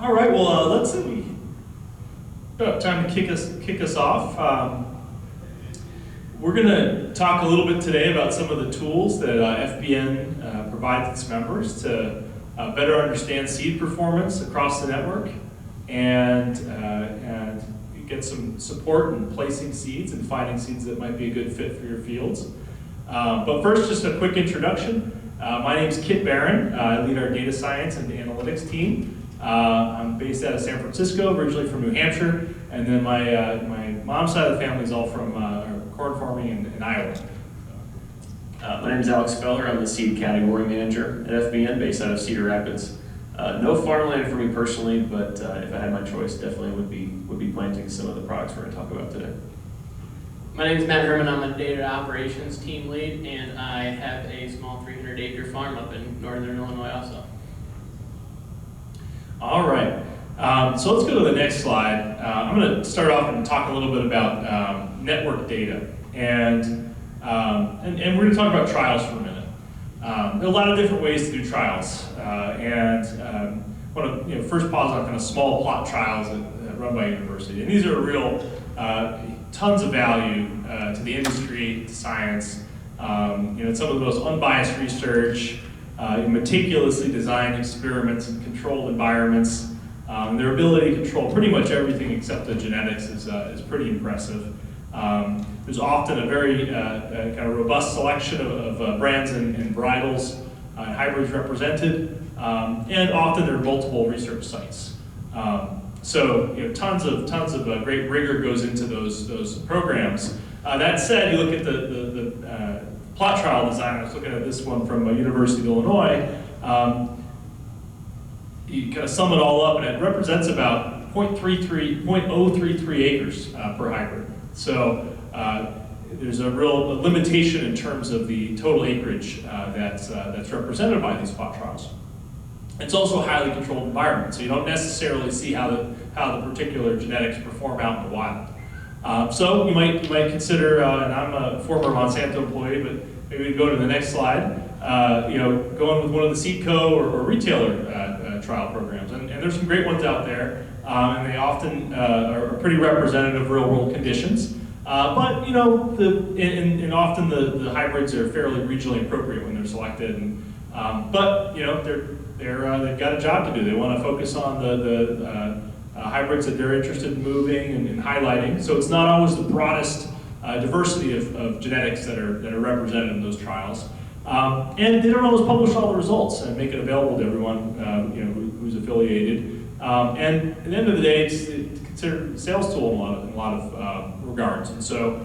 All right, well, let's see. About time to kick us off. We're going to talk a little bit today about some of the tools that FBN provides its members to better understand seed performance across the network and get some support in placing seeds and finding seeds that might be a good fit for your fields. But first, just a quick introduction. My name is Kit Barron. I lead our data science and analytics team. I'm based out of San Francisco, originally from New Hampshire, and then my mom's side of the family is all from corn farming in Iowa. My name is Alex Foeller. I'm the seed category manager at FBN, based out of Cedar Rapids. No farmland for me personally, but if I had my choice, definitely would be planting some of the products we're going to talk about today. My name is Matt Herrmann. I'm a data operations team lead, and I have a small 300-acre farm up in northern Illinois also. All right, so let's go to the next slide. I'm going to start off and talk a little bit about network data, and we're going to talk about trials for a minute. There are a lot of different ways to do trials, and I want to first pause on kind of small plot trials that run by university, and these are real tons of value to the industry, to science. It's some of the most unbiased research. Meticulously designed experiments in controlled environments. Their ability to control pretty much everything except the genetics is pretty impressive. There's often a very kind of robust selection of brands and varietals and hybrids represented, and often there are multiple research sites. So tons of great rigor goes into those programs. That said, you look at the plot trial design. I was looking at this one from University of Illinois. You kind of sum it all up, and it represents about 0.033 acres per hybrid. So there's a real limitation in terms of the total acreage that's represented by these plot trials. It's also a highly controlled environment, so you don't necessarily see how the particular genetics perform out in the wild. So you might consider, and I'm a former Monsanto employee, but maybe we go to the next slide. Going with one of the seedco or retailer trial programs, and there's some great ones out there, and they often are pretty representative of real-world conditions. But and often the hybrids are fairly regionally appropriate when they're selected. But they've got a job to do. They want to focus on the hybrids that they're interested in moving and highlighting. So it's not always the broadest diversity of genetics that are represented in those trials. And they don't always publish all the results and make it available to everyone who's affiliated. And at the end of the day, it's considered a sales tool in a lot of regards. And so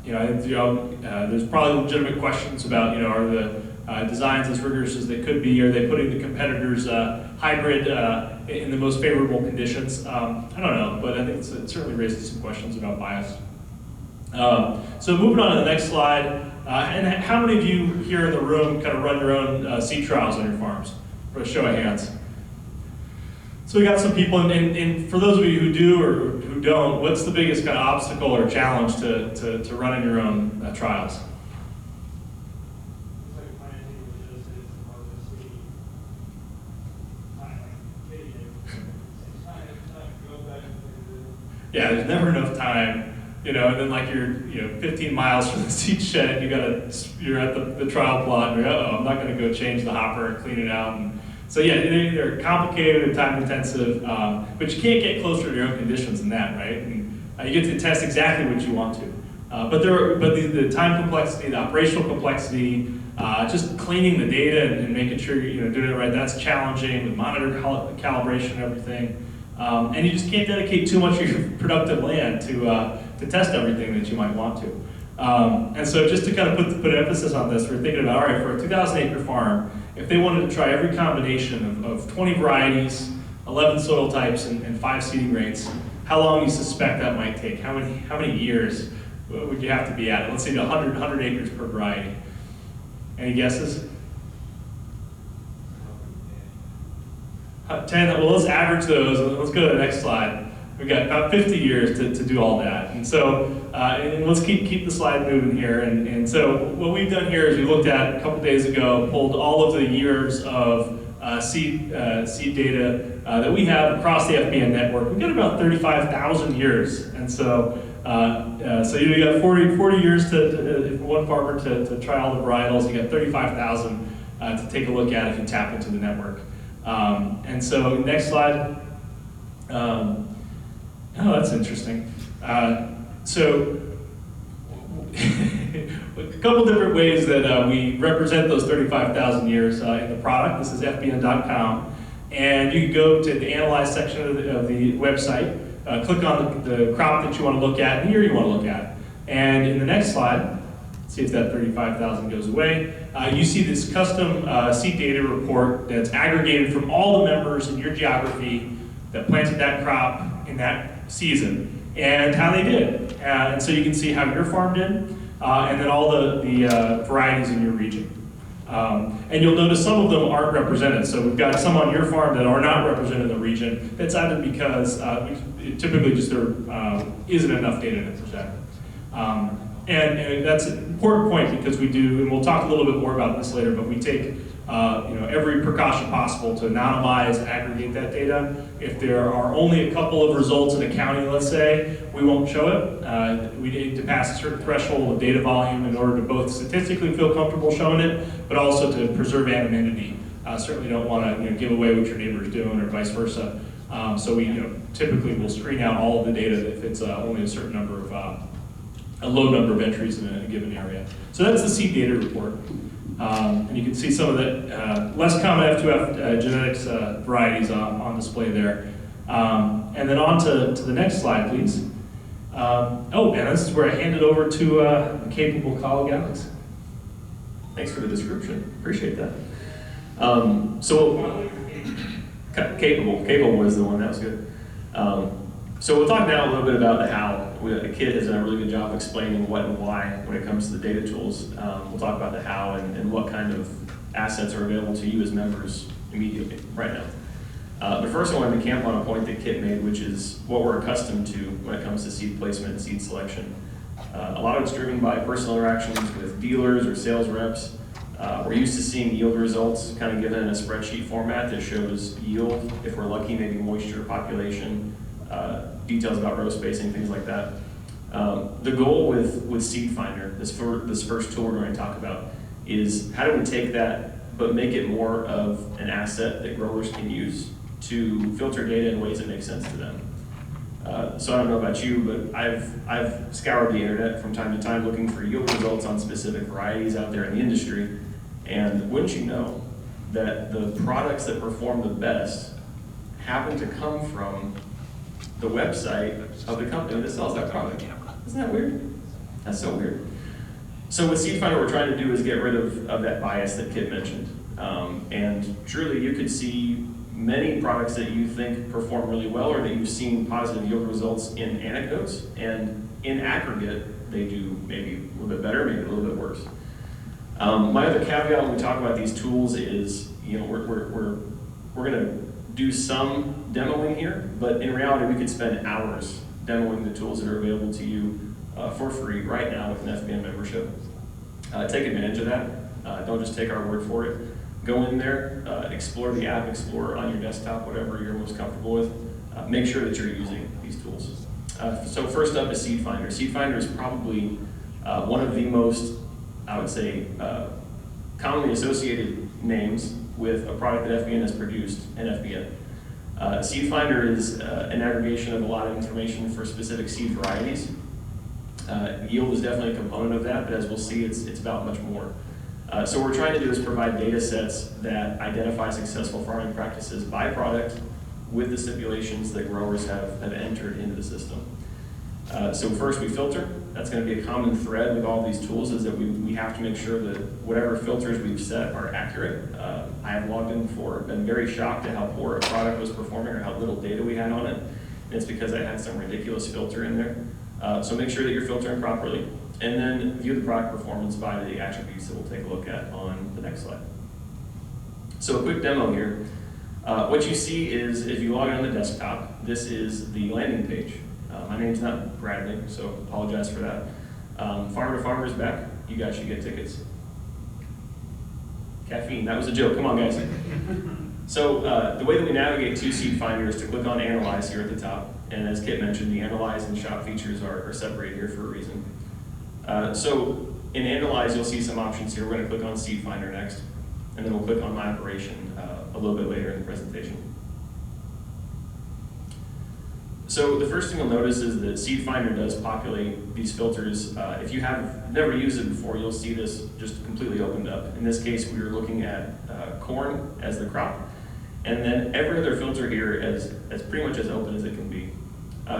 there's probably legitimate questions about are the designs as rigorous as they could be? Are they putting the competitor's hybrid in the most favorable conditions? I don't know, but I think it certainly raises some questions about bias. So moving on to the next slide, and how many of you here in the room kind of run your own seed trials on your farms? For a show of hands. So we got some people, and for those of you who do or who don't, what's the biggest kind of obstacle or challenge to running your own trials? Yeah, there's never enough time, and then like you're 15 miles from the seed shed, you're at the trial plot, and you're I'm not going to go change the hopper and clean it out. And so yeah, they're complicated and time intensive, but you can't get closer to your own conditions than that, right? And you get to test exactly what you want to. But the time complexity, the operational complexity, just cleaning the data and making sure you're doing it right, that's challenging with monitor calibration and everything. And you just can't dedicate too much of your productive land to test everything that you might want to. And so just to kind of put emphasis on this, we're thinking about, all right, for a 2,000-acre farm, if they wanted to try every combination of 20 varieties, 11 soil types, and 5 seeding rates, how long do you suspect that might take? How many years would you have to be at it? Let's say 100 acres per variety. Any guesses? 10, well, let's average those. Let's go to the next slide. We've got about 50 years to do all that. And so, and let's keep the slide moving here. And so what we've done here is we looked at, a couple days ago, pulled all of the years of seed data that we have across the FBN network. We've got about 35,000 years, and so you got 40 years for one farmer to try all the varietals. You got 35,000 to take a look at if you tap into the network. And so next slide. Oh, that's interesting. So a couple different ways that we represent those 35,000 years in the product. This is FBN.com. And you can go to the Analyze section of the website, click on the crop that you want to look at, and the year you want to look at. And in the next slide, see if that 35,000 goes away, you see this custom seed data report that's aggregated from all the members in your geography that planted that crop in that season and how they did. And so you can see how your farm did, and then all the varieties in your region. And you'll notice some of them aren't represented. So we've got some on your farm that are not represented in the region. That's either because typically just there isn't enough data to present. And that's an important point because we do, and we'll talk a little bit more about this later, but we take every precaution possible to anonymize and aggregate that data. If there are only a couple of results in a county, let's say, we won't show it. We need to pass a certain threshold of data volume in order to both statistically feel comfortable showing it, but also to preserve anonymity. Certainly don't want to give away what your neighbor's doing or vice versa. So we typically will screen out all of the data if it's only a certain number of, a low number of entries in a given area. So that's the seed data report. And you can see some of the less common F2F genetics varieties on display there. And then on to the next slide, please. Oh, and this is where I hand it over to a capable colleague, Alex. Thanks for the description. Appreciate that. Capable was the one, that was good. So we'll talk now a little bit about the how. Kit has done a really good job explaining what and why when it comes to the data tools. We'll talk about the how and what kind of assets are available to you as members immediately, right now. But first I wanted to camp on a point that Kit made, which is what we're accustomed to when it comes to seed placement and seed selection. A lot of it's driven by personal interactions with dealers or sales reps. We're used to seeing yield results kind of given in a spreadsheet format that shows yield, if we're lucky, maybe moisture, population, details about row spacing, things like that. The goal with Seed Finder, this first tool we're going to talk about, is how do we take that but make it more of an asset that growers can use to filter data in ways that make sense to them. So I don't know about you, but I've scoured the internet from time to time looking for yield results on specific varieties out there in the industry, and wouldn't you know that the products that perform the best happen to come from the website of the company that sells that product. Isn't that weird? That's so weird. So with Seed Finder, what we're trying to do is get rid of that bias that Kit mentioned. And truly, you could see many products that you think perform really well or that you've seen positive yield results in anecdotes, and in aggregate, they do maybe a little bit better, maybe a little bit worse. My other caveat when we talk about these tools is, we're going to do some demoing here, but in reality, we could spend hours demoing the tools that are available to you for free right now with an FBN membership. Take advantage of that. Don't just take our word for it. Go in there, explore the app, explore on your desktop, whatever you're most comfortable with. Make sure that you're using these tools. So first up is Seed Finder. Seed Finder is probably one of the most, I would say, commonly associated names with a product that FBN has produced, an FBN. Seed Finder is an aggregation of a lot of information for specific seed varieties. Yield is definitely a component of that, but as we'll see, it's about much more. So what we're trying to do is provide data sets that identify successful farming practices by product with the stipulations that growers have entered into the system. So first we filter. That's going to be a common thread with all these tools, is that we have to make sure that whatever filters we've set are accurate. I have logged in before, been very shocked at how poor a product was performing or how little data we had on it. And it's because I had some ridiculous filter in there. So make sure that you're filtering properly. And then view the product performance by the attributes that we'll take a look at on the next slide. So a quick demo here. What you see is, if you log in on the desktop, this is the landing page. My name's not Bradley, so apologize for that. Farmer2Farmer is back. You guys should get tickets. Caffeine, that was a joke. Come on, guys. So the way that we navigate to Seed Finder is to click on Analyze here at the top. And as Kit mentioned, the Analyze and Shop features are separated here for a reason. So in Analyze, you'll see some options here. We're going to click on Seed Finder next, and then we'll click on My Operation a little bit later in the presentation. So the first thing you'll notice is that Seed Finder does populate these filters. If you have never used it before, you'll see this just completely opened up. In this case, we were looking at corn as the crop, and then every other filter here is pretty much as open as it can be.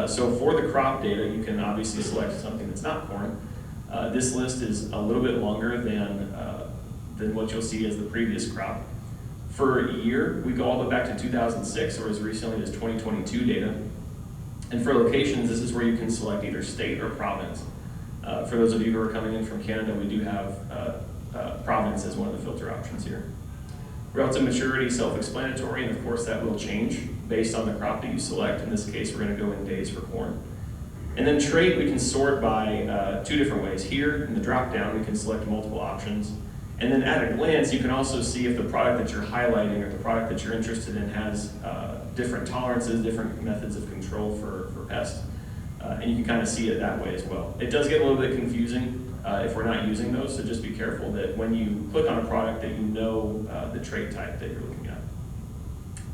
So for the crop data, you can obviously select something that's not corn. This list is a little bit longer than what you'll see as the previous crop. For a year, we go all the way back to 2006 or as recently as 2022 data. And for locations, this is where you can select either state or province. For those of you who are coming in from Canada, we do have province as one of the filter options here. Relative maturity, self-explanatory, and of course that will change based on the crop that you select. In this case, we're going to go in days for corn. And then trait, we can sort by two different ways. Here in the drop-down, we can select multiple options. And then at a glance, you can also see if the product that you're highlighting or the product that you're interested in has different tolerances, different methods of control for pests. And you can kind of see it that way as well. It does get a little bit confusing if we're not using those, so just be careful that when you click on a product that you know the trait type that you're looking at.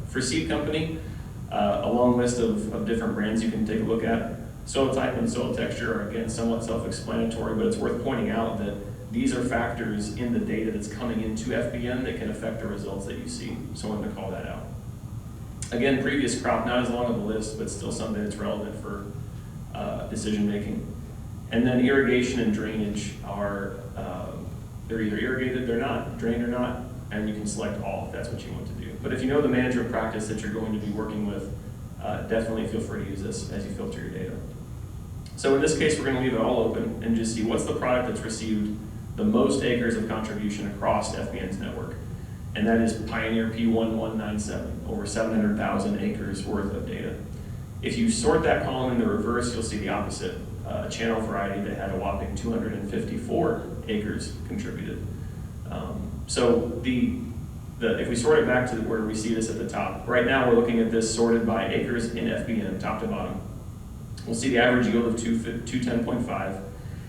For seed company, a long list of different brands you can take a look at. Soil type and soil texture are again somewhat self-explanatory, but it's worth pointing out that these are factors in the data that's coming into FBN that can affect the results that you see. So I wanted to call that out. Again, previous crop, not as long of a list, but still something that's relevant for decision making. And then irrigation and drainage are, they're either irrigated, they're not, drained or not, and you can select all if that's what you want to do. But if you know the management practice that you're going to be working with, definitely feel free to use this as you filter your data. So in this case, we're going to leave it all open and just see what's the product that's received the most acres of contribution across FBN's network. And that is Pioneer P1197, over 700,000 acres worth of data. If you sort that column in the reverse, you'll see the opposite. Channel variety that had a whopping 254 acres contributed. So if we sort it back to where we see this at the top, right now we're looking at this sorted by acres in FBN, top to bottom. We'll see the average yield of 210.5,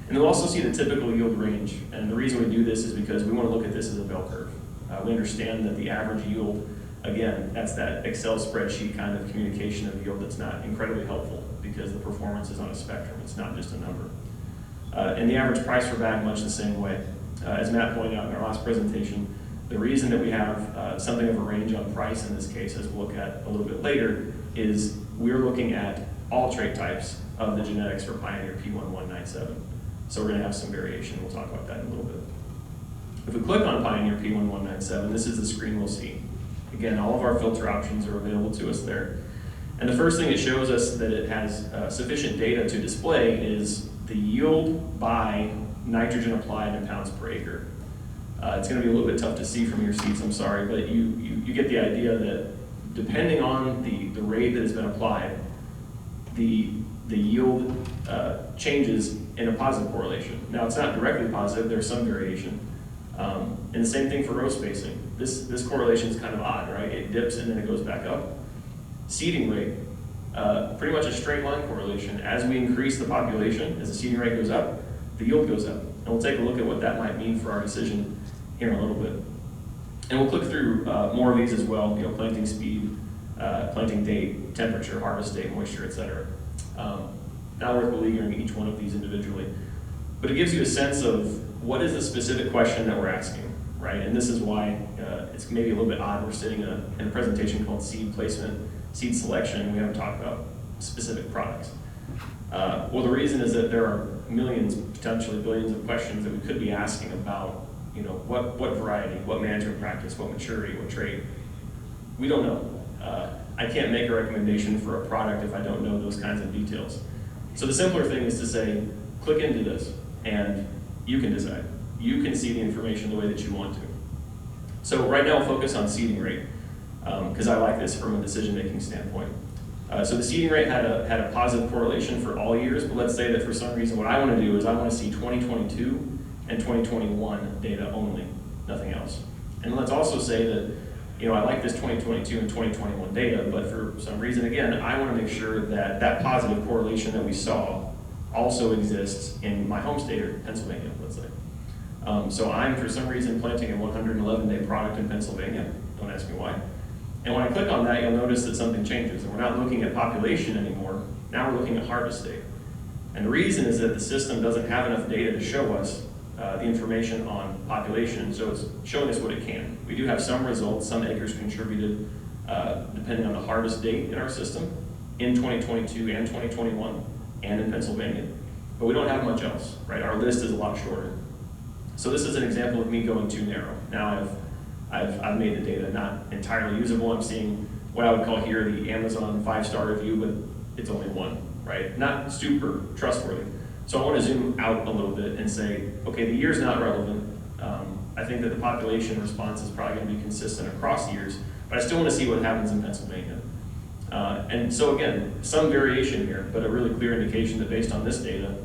and we'll also see the typical yield range. And the reason we do this is because we want to look at this as a bell curve. We understand that the average yield, again, that's that Excel spreadsheet kind of communication of yield that's not incredibly helpful because the performance is on a spectrum, it's not just a number. And the average price per bag much the same way. As Matt pointed out in our last presentation, the reason that we have something of a range on price in this case, as we'll look at a little bit later, is we're looking at all trait types of the genetics for Pioneer P1197. So we're going to have some variation. We'll talk about that in a little bit. If we click on Pioneer P1197, this is the screen we'll see. Again, all of our filter options are available to us there. And the first thing it shows us that it has sufficient data to display is the yield by nitrogen applied in pounds per acre. It's going to be a little bit tough to see from your seats, I'm sorry, but you get the idea that depending on the rate that has been applied, the yield changes in a positive correlation. Now, it's not directly positive, there's some variation. And the same thing for row spacing. This correlation is kind of odd, right? It dips and then it goes back up. Seeding rate, pretty much a straight line correlation. As we increase the population, as the seeding rate goes up, the yield goes up. And we'll take a look at what that might mean for our decision here in a little bit. And we'll click through more of these as well, planting speed, planting date, temperature, harvest date, moisture, etc. Not worth beleaguering each one of these individually. But it gives you a sense of what is the specific question that we're asking, right? And this is why it's maybe a little bit odd. We're sitting in a presentation called seed placement, seed selection, and we haven't talked about specific products. Well, the reason is that there are millions, potentially billions of questions that we could be asking about, what variety, what management practice, what maturity, what trait. We don't know. I can't make a recommendation for a product if I don't know those kinds of details. So the simpler thing is to say, click into this, and you can decide. You can see the information the way that you want to. So right now, I'll focus on seeding rate, because I like this from a decision-making standpoint. So the seeding rate had a positive correlation for all years, but let's say that for some reason what I want to do is I want to see 2022 and 2021 data only, nothing else. And let's also say that you know, I like this 2022 and 2021 data, but for some reason, again, I want to make sure that that positive correlation that we saw also exists in my home state, or Pennsylvania, let's say. So I'm, for some reason, planting a 111-day product in Pennsylvania. Don't ask me why. And when I click on that, you'll notice that something changes. And we're not looking at population anymore. Now we're looking at harvest date. And the reason is that the system doesn't have enough data to show us the information on population, so it's showing us what it can. We do have some results, some acres contributed, depending on the harvest date in our system, in 2022 and 2021, and in Pennsylvania. But we don't have much else, right? Our list is a lot shorter. So this is an example of me going too narrow. Now I've made the data not entirely usable. I'm seeing what I would call here the Amazon 5-star review, but it's only one, right? Not super trustworthy. So I want to zoom out a little bit and say, okay, the year's not relevant. I think that the population response is probably going to be consistent across years, but I still want to see what happens in Pennsylvania. And so again, some variation here, but a really clear indication that based on this data,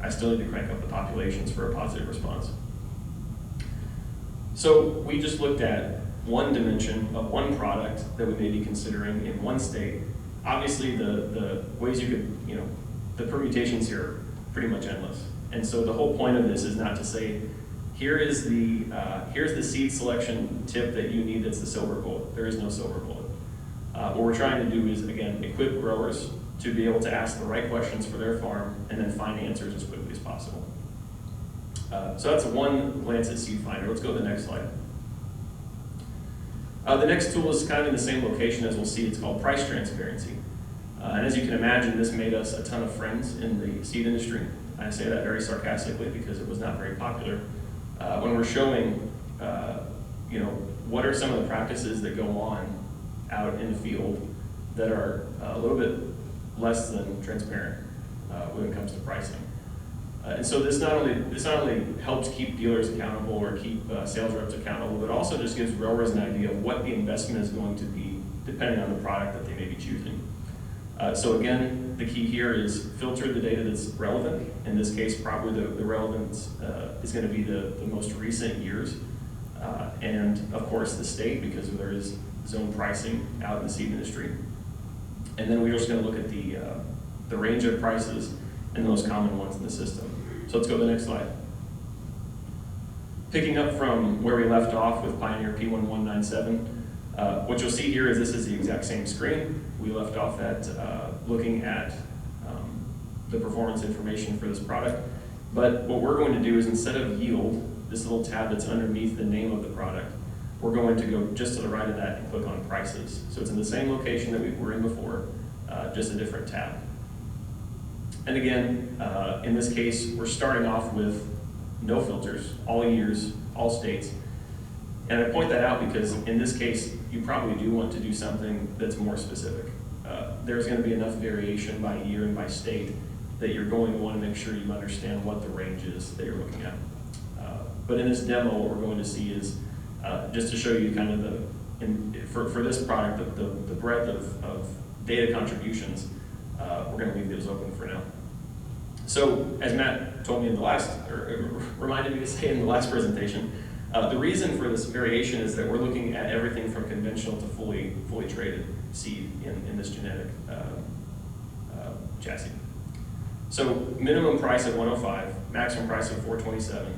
I still need to crank up the populations for a positive response. So we just looked at one dimension of one product that we may be considering in one state. Obviously, the ways you could, you know, the permutations here are pretty much endless. And so the whole point of this is not to say, here's the seed selection tip that you need that's the silver bullet. There is no silver bullet. What we're trying to do is, again, equip growers to be able to ask the right questions for their farm and then find answers as quickly as possible. So that's one glance at Seed Finder. Let's go to the next slide. The next tool is kind of in the same location as we'll see. It's called price transparency. And as you can imagine, this made us a ton of friends in the seed industry. I say that very sarcastically because it was not very popular. When we're showing, you know, what are some of the practices that go on out in the field that are a little bit less than transparent when it comes to pricing. And so this not only helps keep dealers accountable or keep sales reps accountable, but also just gives growers an idea of what the investment is going to be depending on the product that they may be choosing. So again, the key here is filter the data that's relevant. In this case, probably the relevance is going to be the most recent years. And of course the state, because there is zone pricing out in the seed industry. And then we're just going to look at the range of prices and the most common ones in the system. So let's go to the next slide. Picking up from where we left off with Pioneer P1197, what you'll see here is this is the exact same screen. We left off at looking at the performance information for this product. But what we're going to do is, instead of yield, this little tab that's underneath the name of the product, we're going to go just to the right of that and click on prices. So it's in the same location that we were in before, just a different tab. And again, in this case, we're starting off with no filters, all years, all states. And I point that out because in this case, you probably do want to do something that's more specific. There's going to be enough variation by year and by state that you're going to want to make sure you understand what the range is that you're looking at. But in this demo, what we're going to see is just to show you kind of for this product, the breadth of data contributions, we're going to leave those open for now. So as Matt told me in the last, or reminded me to say in the last presentation, the reason for this variation is that we're looking at everything from conventional to fully traded seed in this genetic chassis. So minimum price of 105, maximum price of 427,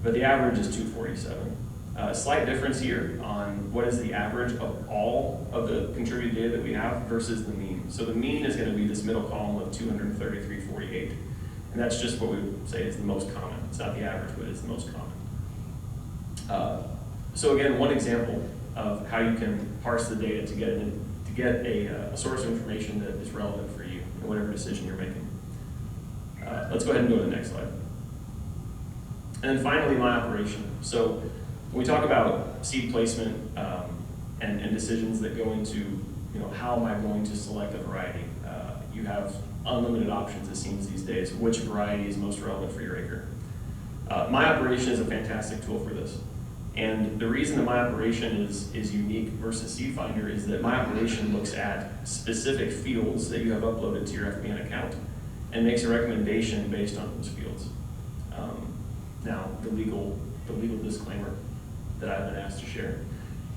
but the average is 247. Slight difference here on what is the average of all of the contributed data that we have versus the mean. So the mean is going to be this middle column of 233.48, and that's just what we would say is the most common. It's not the average, but it's the most common. So again, one example of how you can parse the data to get a source of information that is relevant for you in whatever decision you're making. Let's go ahead and go to the next slide. And then finally, my operation. So when we talk about seed placement and decisions that go into, you know, how am I going to select a variety? You have unlimited options, it seems these days, which variety is most relevant for your acre. My operation is a fantastic tool for this. And the reason that my operation is unique versus Seed Finder is that my operation looks at specific fields that you have uploaded to your FBN account and makes a recommendation based on those fields. Now, the legal disclaimer that I've been asked to share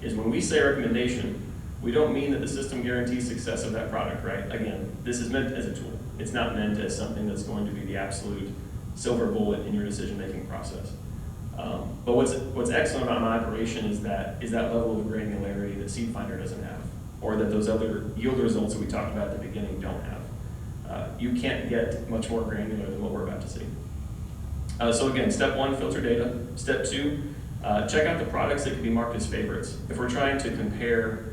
is when we say recommendation, we don't mean that the system guarantees success of that product, right? Again, this is meant as a tool. It's not meant as something that's going to be the absolute silver bullet in your decision-making process. But what's excellent about my operation is that level of granularity that SeedFinder doesn't have, or that those other yield results that we talked about at the beginning don't have. You can't get much more granular than what we're about to see. So again, step one, filter data. Step two, check out the products that can be marked as favorites. If we're trying to compare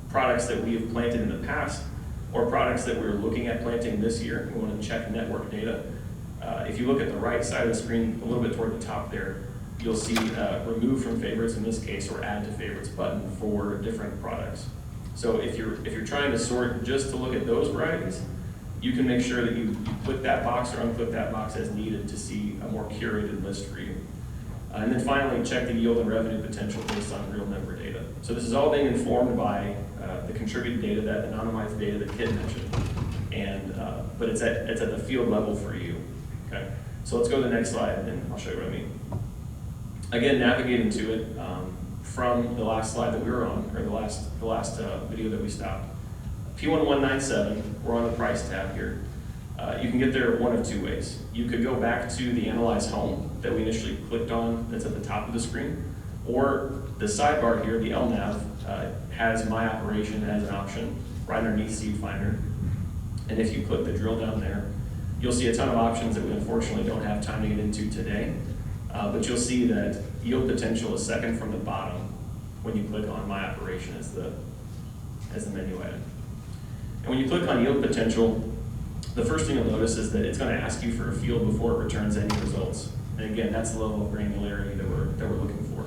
products that we have planted in the past or products that we're looking at planting this year, we want to check network data. If you look at the right side of the screen, a little bit toward the top there, you'll see remove from favorites in this case, or add to favorites button for different products. So if you're trying to sort just to look at those varieties, you can make sure that you click that box or unclick that box as needed to see a more curated list for you. And then finally, check the yield and revenue potential based on real member data. So this is all being informed by the contributed data, that anonymized data that Kit mentioned, and but it's at the field level for you. Okay, so let's go to the next slide, and I'll show you what I mean. Again, navigating to it from the last slide that we were on, or the last video that we stopped. P1197, we're on the price tab here. You can get there one of two ways. You could go back to the Analyze Home that we initially clicked on, that's at the top of the screen, or the sidebar here, the LNAV, has My Operation as an option right underneath SeedFinder. And if you click the drill down there, you'll see a ton of options that we unfortunately don't have time to get into today. But you'll see that yield potential is second from the bottom when you click on My Operation as the menu item. And when you click on yield potential, the first thing you'll notice is that it's going to ask you for a field before it returns any results. And again, that's the level of granularity that we're looking for.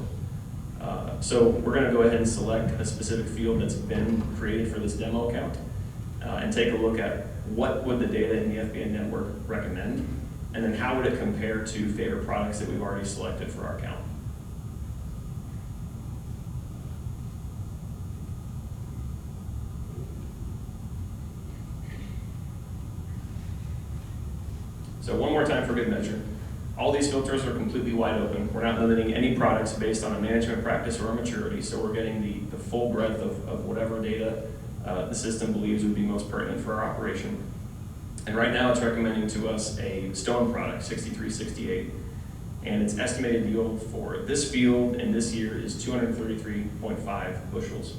So we're going to go ahead and select a specific field that's been created for this demo account and take a look at what would the data in the FBN network recommend, and then how would it compare to favorite products that we've already selected for our account. So one more time for good measure. All these filters are completely wide open. We're not limiting any products based on a management practice or a maturity, so we're getting the full breadth of whatever data the system believes would be most pertinent for our operation. And right now it's recommending to us a stone product, 6368, and its estimated yield for this field and this year is 233.5 bushels.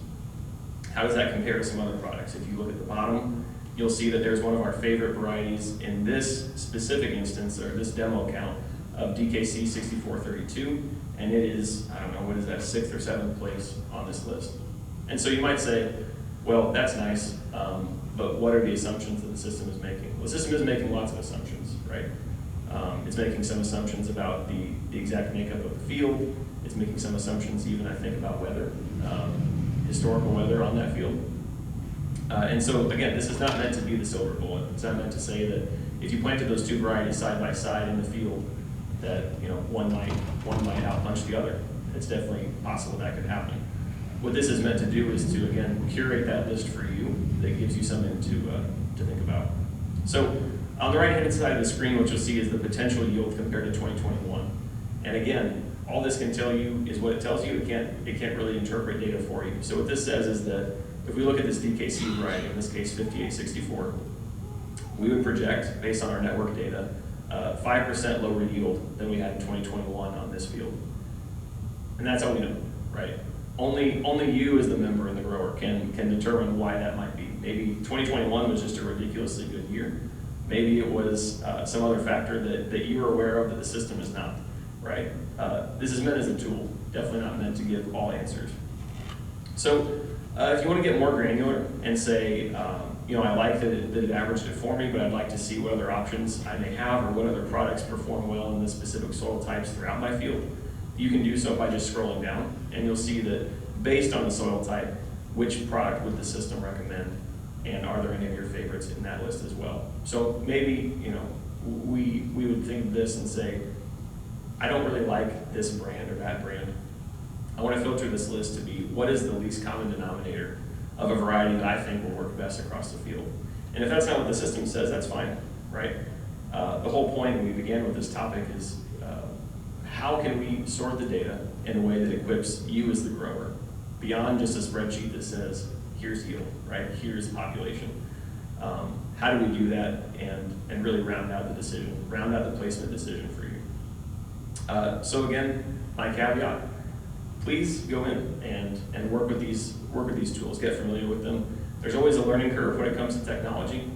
How does that compare to some other products? If you look at the bottom, you'll see that there's one of our favorite varieties in this specific instance, or this demo account, of DKC 6432, and it is, I don't know, what is that, 6th or 7th place on this list. And so you might say, well, that's nice, but what are the assumptions that the system is making? Well, the system is making lots of assumptions, right? It's making some assumptions about the exact makeup of the field. It's making some assumptions even, I think, about weather, historical weather on that field. And so again, this is not meant to be the silver bullet. It's not meant to say that if you planted those two varieties side by side in the field, that one might outpunch the other. It's definitely possible that could happen. What this is meant to do is to, again, curate that list for you that gives you something to think about. So on the right-hand side of the screen, what you'll see is the potential yield compared to 2021. And again, all this can tell you is what it tells you. It can't really interpret data for you. So what this says is that if we look at this DKC variety, in this case 5864, we would project, based on our network data, 5% lower yield than we had in 2021 on this field. And that's all we know, right? Only you as the member and the grower can determine why that might be. Maybe 2021 was just a ridiculously good year. Maybe it was some other factor that you were aware of that the system is not, right? This is meant as a tool, definitely not meant to give all answers. So if you want to get more granular and say, I like that it averaged it for me, but I'd like to see what other options I may have or what other products perform well in the specific soil types throughout my field, you can do so by just scrolling down, and you'll see that based on the soil type, which product would the system recommend, and are there any of your favorites in that list as well. So maybe, we would think of this and say, I don't really like this brand or that brand. I want to filter this list to be what is the least common denominator of a variety that I think will work best across the field. And if that's not what the system says, that's fine, right? The whole point when we began with this topic is how can we sort the data in a way that equips you as the grower? beyond just a spreadsheet that says, here's yield, right? Here's population. How do we do that and really round out the decision, round out the placement decision for you? So again, my caveat, please go in and work with these tools, get familiar with them. There's always a learning curve when it comes to technology,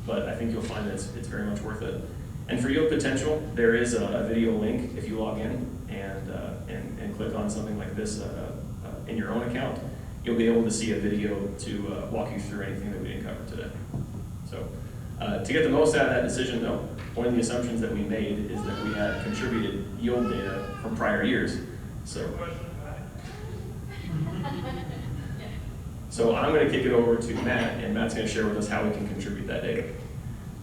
but I think you'll find that it's very much worth it. And for yield potential, there is a video link if you log in and click on something like this in your own account. You'll be able to see a video to walk you through anything that we didn't cover today. So to get the most out of that decision though, one of the assumptions that we made is that we had contributed yield data from prior years. So I'm going to kick it over to Matt, and Matt's going to share with us how we can contribute that data.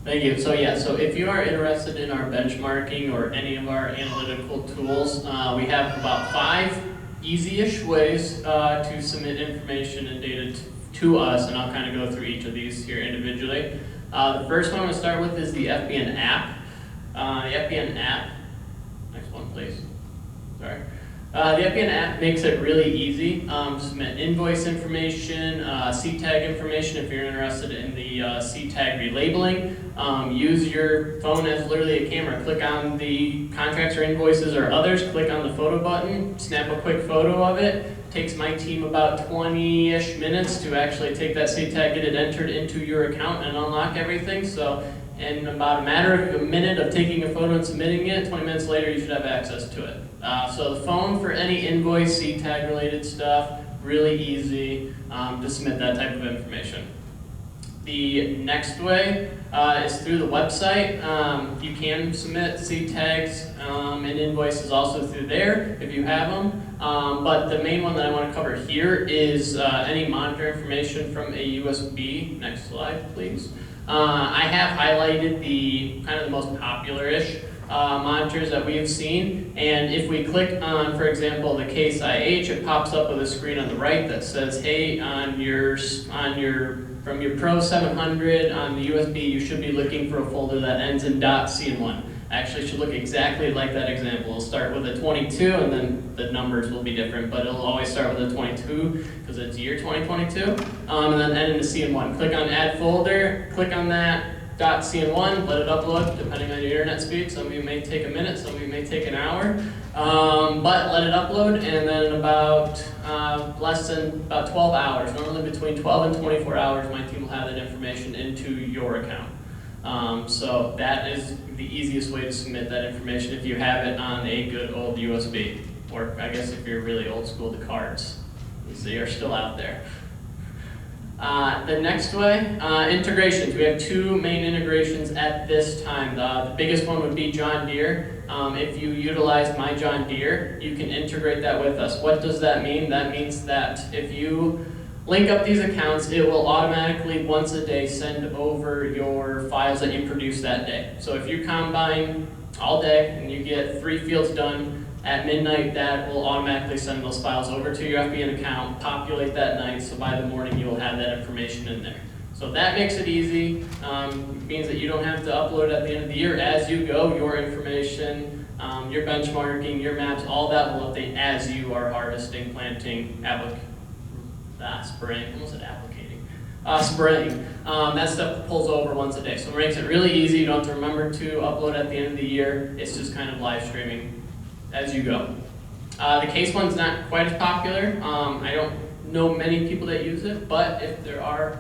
Thank you. So yeah, so if you are interested in our benchmarking or any of our analytical tools, we have about 5 easy-ish ways to submit information and data to us, and I'll kind of go through each of these here individually. The first one I'm going to start with is the FBN app. The FBN app, next one please, sorry. The FBN app makes it really easy to submit invoice information, C-tag information if you're interested in the C-tag relabeling. Use your phone as literally a camera. Click on the contracts or invoices or others, click on the photo button, snap a quick photo of it. Takes my team about 20-ish minutes to actually take that C-tag, get it entered into your account and unlock everything. So in about a matter of a minute of taking a photo and submitting it, 20 minutes later you should have access to it. So the phone for any invoice, C-tag related stuff, really easy to submit that type of information. The next way is through the website. You can submit C-tags and invoices also through there if you have them. But the main one that I want to cover here is any monitor information from a USB. Next slide, please. I have highlighted the kind of the most popular-ish monitors that we have seen, and if we click on, for example, the case IH, it pops up with a screen on the right that says, hey, from your Pro 700 on the USB, you should be looking for a folder that ends in .cn1. Actually, it should look exactly like that example. It'll start with a 22, and then the numbers will be different, but it'll always start with a 22 because it's year 2022, and then end in a CN1. Click on Add Folder, click on that .cn1, let it upload, depending on your internet speed. Some of you may take a minute, some of you may take an hour, but let it upload, and then in about less than about 12 hours, normally between 12 and 24 hours, my team will have that information into your account. So that is the easiest way to submit that information if you have it on a good old USB, or I guess if you're really old school, the cards. They are still out there. The next way, integrations. We have 2 main integrations at this time. The biggest one would be John Deere. If you utilize My John Deere, you can integrate that with us. What does that mean? That means that if you link up these accounts, it will automatically once a day send over your files that you produce that day. So if you combine all day and you get 3 fields done at midnight, that will automatically send those files over to your FBN account, populate that night, so by the morning you will have that information in there. So that makes it easy. It means that you don't have to upload at the end of the year. As you go, your information, your benchmarking, your maps, all that will update as you are harvesting, planting, spraying, almost said applicating. Spraying. That stuff pulls over once a day. So it makes it really easy. You don't have to remember to upload at the end of the year. It's just kind of live streaming as you go. The case one's not quite as popular. I don't know many people that use it, but if there are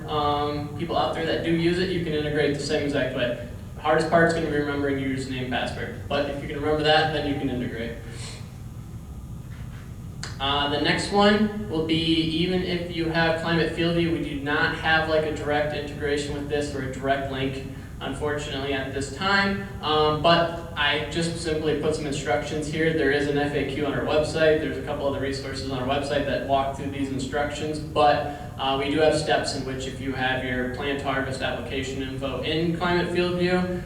people out there that do use it, you can integrate the same exact way. The hardest part is going to be remembering your username and password, but if you can remember that, then you can integrate. The next one will be, even if you have Climate Field View, we do not have like a direct integration with this or a direct link, unfortunately, at this time. But I just simply put some instructions here. There is an FAQ on our website. There's a couple other resources on our website that walk through these instructions. But we do have steps in which, if you have your plant harvest application info in Climate Field View,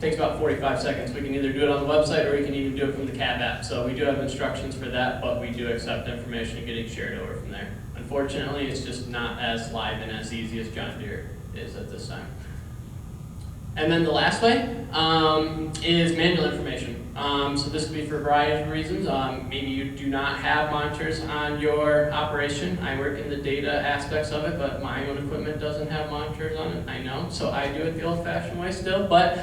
takes about 45 seconds. We can either do it on the website or we can even do it from the CAB app. So we do have instructions for that, but we do accept information getting shared over from there. Unfortunately, it's just not as live and as easy as John Deere is at this time. And then the last way is manual information. So this could be for a variety of reasons. Maybe you do not have monitors on your operation. I work in the data aspects of it, but my own equipment doesn't have monitors on it, I know. So I do it the old-fashioned way still. But,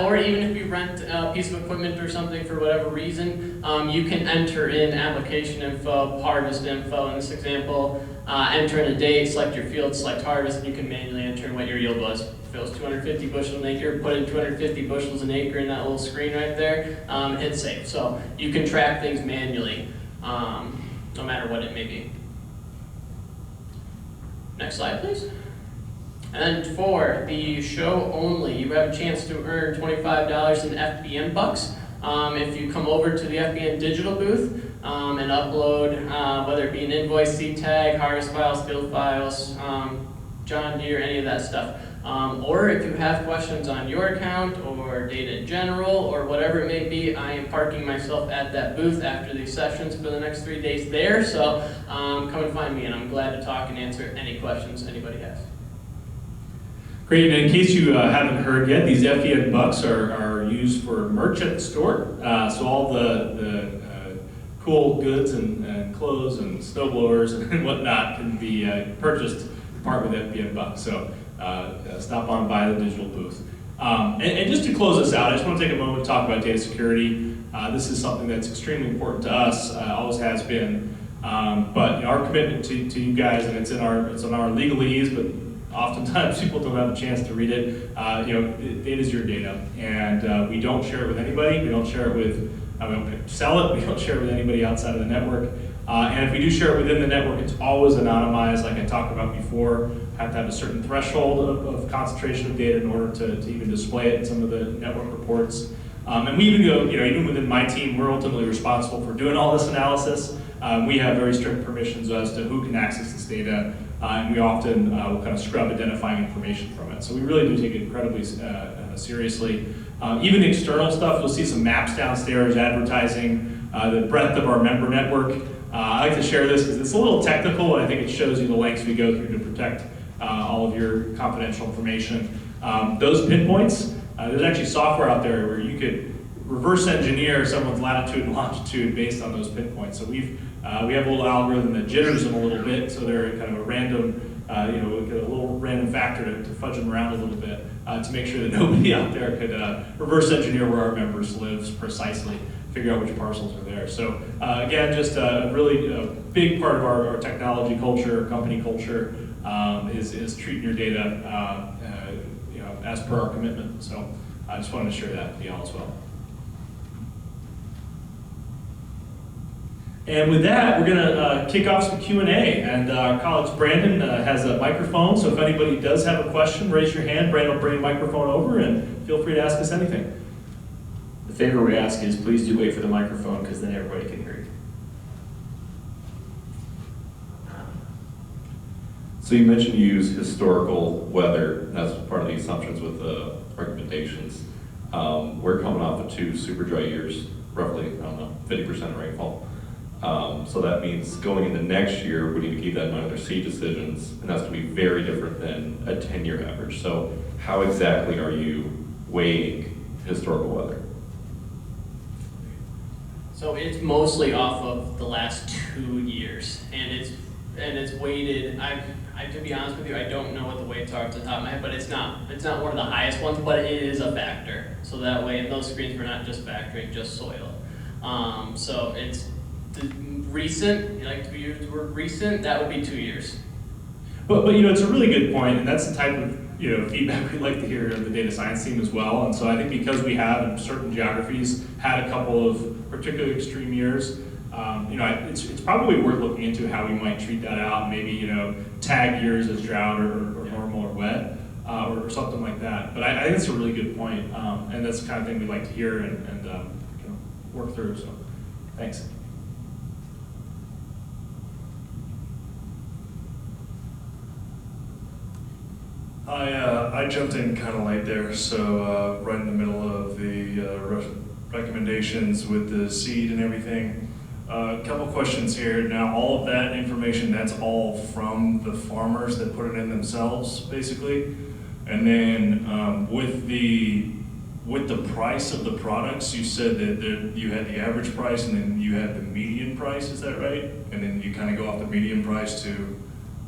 or even if you rent a piece of equipment or something for whatever reason, you can enter in application info, harvest info. In this example, enter in a date, select your field, select harvest, and you can manually enter in what your yield was. If it was 250 bushels an acre, put in 250 bushels an acre in that little screen right there, hit save. So you can track things manually, no matter what it may be. Next slide, please. And then for the show only, you have a chance to earn $25 in FBN bucks. If you come over to the FBN digital booth and upload, whether it be an invoice, seed tag, harvest files, field files, John Deere, any of that stuff. Or if you have questions on your account or data in general or whatever it may be, I am parking myself at that booth after these sessions for the next 3 days there. So come and find me, and I'm glad to talk and answer any questions anybody has. Great, and in case you haven't heard yet, these FBN bucks are used for merch at the store. So all the cool goods and clothes and snow blowers and whatnot can be purchased in part with FBN bucks. So stop on by the digital booth. And just to close this out, I just want to take a moment to talk about data security. This is something that's extremely important to us, always has been. But our commitment to you guys, and it's on our legalese, but oftentimes people don't have a chance to read it. Data is your data, and we don't share it with anybody. We don't share it with, we don't sell it. We don't share it with anybody outside of the network. And if we do share it within the network, it's always anonymized, like I talked about before. Have to have a certain threshold of concentration of data in order to even display it in some of the network reports. And we even go, even within my team, we're ultimately responsible for doing all this analysis. We have very strict permissions as to who can access this data, and we often will kind of scrub identifying information from it. So we really do take it incredibly seriously. Even external stuff, you'll see some maps downstairs advertising the breadth of our member network. I like to share this because it's a little technical, and I think it shows you the lengths we go through to protect all of your confidential information. Those pinpoints, there's actually software out there where you could reverse engineer someone's latitude and longitude based on those pinpoints. So we have a little algorithm that jitters them a little bit, so they're kind of a random, a little random factor to fudge them around a little bit to make sure that nobody out there could reverse engineer where our members live precisely, figure out which parcels are there. So again, just a really big part of our technology culture, company culture, is treating your data as per our commitment. So I just wanted to share that with you all as well. And with that, we're going to kick off some Q&A, and our colleague Brandon has a microphone, so if anybody does have a question, raise your hand. Brandon will bring a microphone over, and feel free to ask us anything. The favor we ask is please do wait for the microphone, because then everybody can hear you. So you mentioned you use historical weather, and that's part of the assumptions with the recommendations. We're coming off of 2 super dry years, roughly, 50% rainfall. So that means going into next year, we need to keep that in mind with our seed decisions, and that's going to be very different than a 10-year average. So how exactly are you weighing historical weather? So it's mostly off of the last 2 years, and it's weighted. To be honest with you, I don't know what the weights are off the top of my head, but it's not one of the highest ones, but it is a factor. So that way, in those screens, we're not just factoring just soil. So it's the recent. You like to use the word recent? That would be 2 years. But it's a really good point, and that's the type of feedback we like to hear of the data science team as well. And so I think because we have in certain geographies had a couple of particularly extreme years, it's probably worth looking into how we might treat that out. Maybe tag years as drought or normal or wet or something like that. But I think it's a really good point, and that's the kind of thing we like to hear and work through. So thanks. I jumped in kind of late there, so right in the middle of the recommendations with the seed and everything. A couple questions here. Now, all of that information, that's all from the farmers that put it in themselves, basically. And then with the price of the products, you said that you had the average price and then you had the median price, is that right? And then you kind of go off the median price to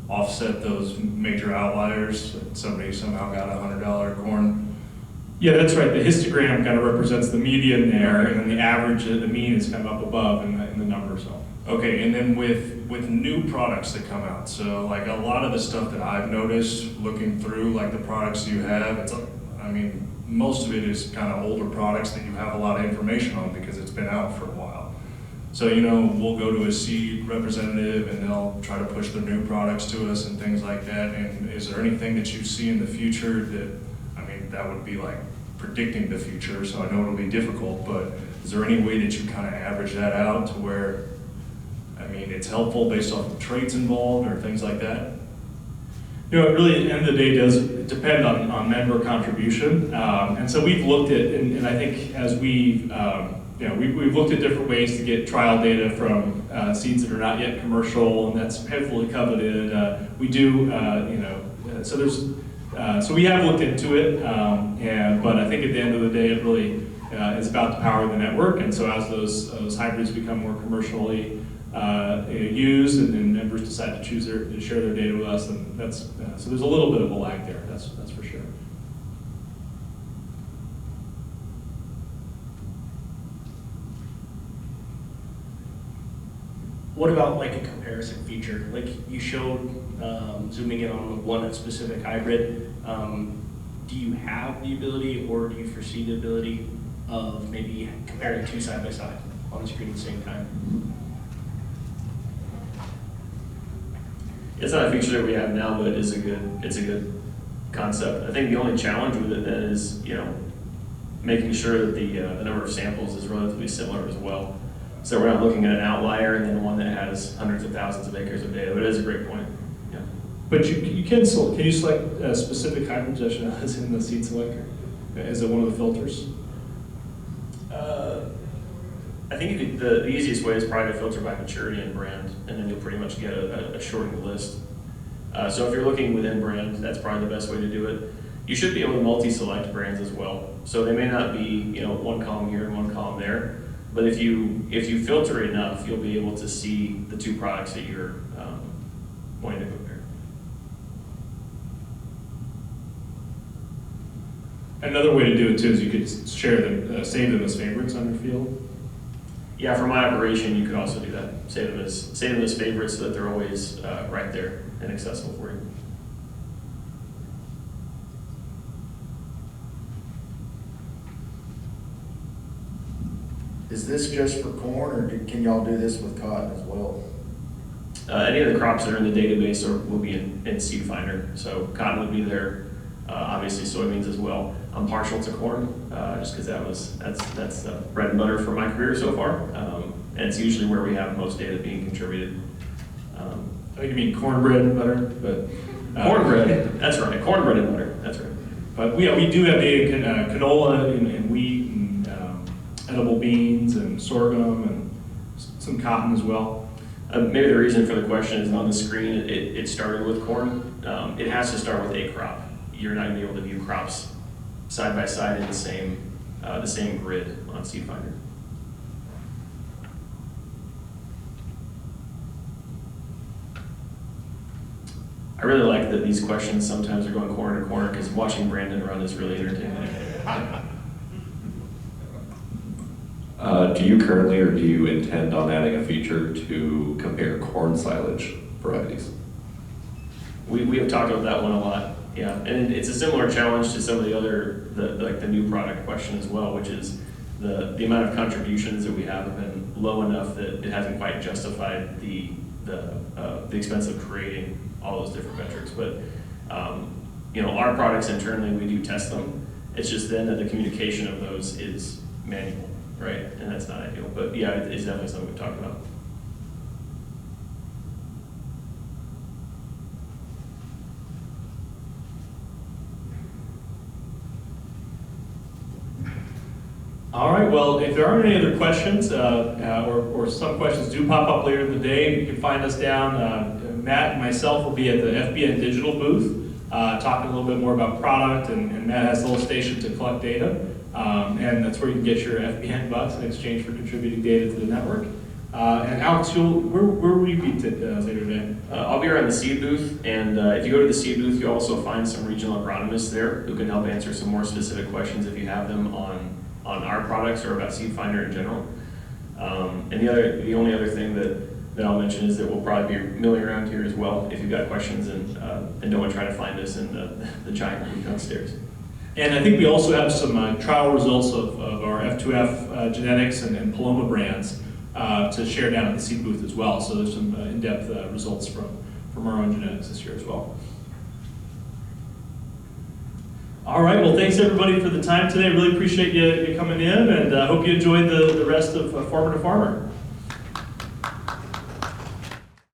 offset those major outliers, like somebody somehow got $100 corn. Yeah, that's right. The histogram kind of represents the median there, and then the average, the mean is kind of up above in the number. So. Okay, and then with new products that come out, so like a lot of the stuff that I've noticed looking through like the products you have, most of it is kind of older products that you have a lot of information on because it's been out for a while. So, we'll go to a seed representative and they'll try to push their new products to us and things like that. And is there anything that you see in the future that would be like predicting the future, so I know it'll be difficult, but is there any way that you kind of average that out to where, it's helpful based off the traits involved or things like that? It really, at the end of the day, does depend on member contribution. And so we've looked at, and I think as we've looked at different ways to get trial data from seeds that are not yet commercial, and that's heavily coveted. We do, so we have looked into it, but I think at the end of the day, it really is about the power of the network. And so as those hybrids become more commercially used, and then members decide to share their data with us, and that's so there's a little bit of a lag there. That's for sure. What about like a comparison feature? Like you showed zooming in on one specific hybrid. Do you have the ability, or do you foresee the ability of maybe comparing two side by side on the screen at the same time? It's not a feature that we have now, but it's a good concept. I think the only challenge with it then is, making sure that the number of samples is relatively similar as well. So we're not looking at an outlier and then one that has hundreds of thousands of acres of data, but it is a great point. Yeah. But you can select specific hybrids as in the seed selector? Is it one of the filters? I think the easiest way is probably to filter by maturity and brand, and then you'll pretty much get a shortened list. So if you're looking within brand, that's probably the best way to do it. You should be able to multi-select brands as well. So they may not be one column here and one column there, but if you filter it enough, you'll be able to see the two products that you're wanting to compare. Another way to do it too is you could share them, save them as favorites on your field. Yeah, for my operation, you could also do that. Save them as favorites so that they're always right there and accessible for you. Is this just for corn, or can y'all do this with cotton as well? Any of the crops that are in the database will be in Seed Finder. So cotton would be there, obviously soybeans as well. I'm partial to corn, just because that's bread and butter for my career so far, and it's usually where we have most data being contributed. I think you mean cornbread and butter, but cornbread. That's right, cornbread and butter. That's right. But we do have data in canola and wheat and edible beans and sorghum and some cotton as well. Maybe the reason for the question is on the screen. It started with corn. It has to start with a crop. You're not going to be able to view crops side by side in the same grid on Seed Finder. I really like that these questions sometimes are going corner to corner, because watching Brandon run is really entertaining. Do you currently, or do you intend on adding a feature to compare corn silage varieties? We have talked about that one a lot, yeah. And it's a similar challenge to some of the other, the new product question as well, which is the amount of contributions that we have been low enough that it hasn't quite justified the expense of creating all those different metrics. But our products internally, we do test them. It's just then that the communication of those is manual, right? And that's not ideal. But yeah, it's definitely something we've talked about. All right, well, if there aren't any other questions, or some questions do pop up later in the day, you can find us down. Matt and myself will be at the FBN Digital booth talking a little bit more about product, and Matt has a little station to collect data. And that's where you can get your FBN bucks in exchange for contributing data to the network. And Alex, where will you be later today? I'll be around the seed booth, and if you go to the seed booth, you'll also find some regional agronomists there who can help answer some more specific questions if you have them on our products or about Seed Finder in general. And the only other thing that I'll mention is that we'll probably be milling around here as well if you've got questions and don't want to try to find us in the giant room downstairs. And I think we also have some trial results of our F2F genetics and Paloma brands to share down at the seed booth as well. So there's some in-depth results from our own genetics this year as well. All right, well, thanks everybody for the time today. Really appreciate you coming in, and hope you enjoyed the rest of Farmer to Farmer.